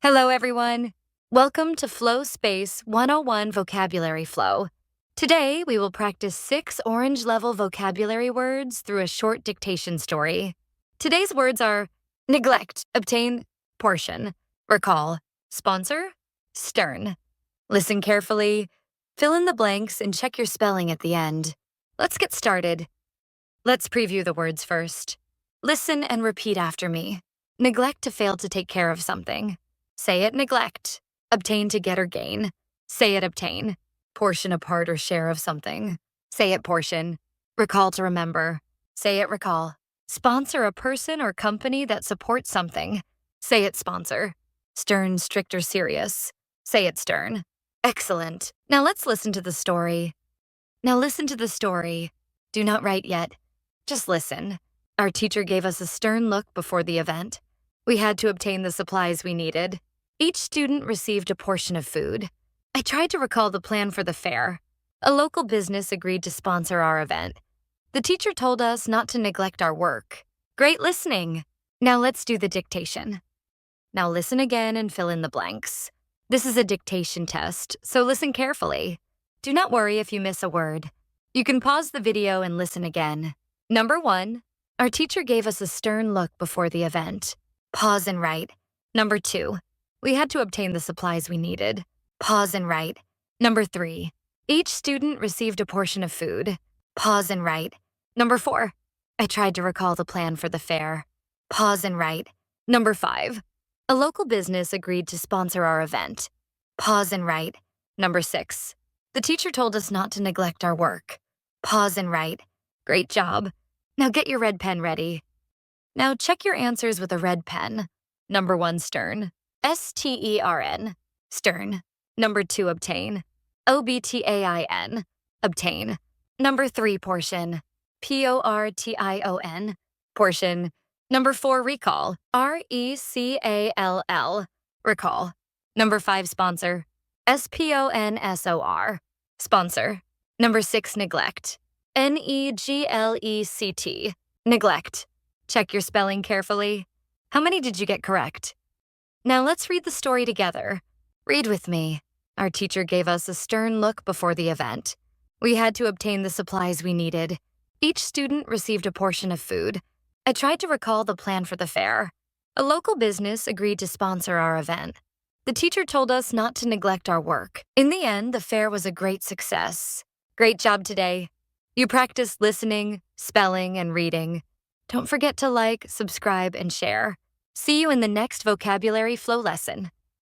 Hello, everyone. Welcome to Flow Space 101 Vocabulary Flow. Today, we will practice 6 orange-level vocabulary words through a short dictation story. Today's words are neglect, obtain, portion, recall, sponsor, stern. Listen carefully, fill in the blanks, and check your spelling at the end. Let's get started. Let's preview the words first. Listen and repeat after me. Neglect to fail to take care of something. Say it, neglect. Obtain to get or gain. Say it, obtain. Portion a part or share of something. Say it, portion. Recall to remember. Say it, recall. Sponsor a person or company that supports something. Say it, sponsor. Stern, strict, or serious. Say it, stern. Excellent. Now let's listen to the story. Do not write yet. Just listen. Our teacher gave us a stern look before the event. We had to obtain the supplies we needed. Each student received a portion of food. I tried to recall the plan for the fair. A local business agreed to sponsor our event. The teacher told us not to neglect our work. Great listening. Now let's do the dictation. Now listen again and fill in the blanks. This is a dictation test, so listen carefully. Do not worry if you miss a word. You can pause the video and listen again. Number 1, our teacher gave us a stern look before the event. Pause and write. Number 2, we had to obtain the supplies we needed. Pause and write. Number 3, each student received a portion of food. Pause and write. Number 4, I tried to recall the plan for the fair. Pause and write. Number 5, a local business agreed to sponsor our event. Pause and write. Number 6, the teacher told us not to neglect our work. Pause and write. Great job. Now get your red pen ready. Now check your answers with a red pen. Number 1, stern. S-T-E-R-N. Stern. Number 2, obtain. O-B-T-A-I-N. Obtain. Number 3, portion. P-O-R-T-I-O-N. Portion. Number 4, recall. R-E-C-A-L-L. Recall. Number 5, sponsor. S-P-O-N-S-O-R. Sponsor. Number 6, neglect. N-E-G-L-E-C-T. Neglect. Check your spelling carefully. How many did you get correct? Now let's read the story together. Read with me. Our teacher gave us a stern look before the event. We had to obtain the supplies we needed. Each student received a portion of food. I tried to recall the plan for the fair. A local business agreed to sponsor our event. The teacher told us not to neglect our work. In the end, the fair was a great success. Great job today. You practiced listening, spelling, and reading. Don't forget to like, subscribe, and share. See you in the next vocabulary flow lesson.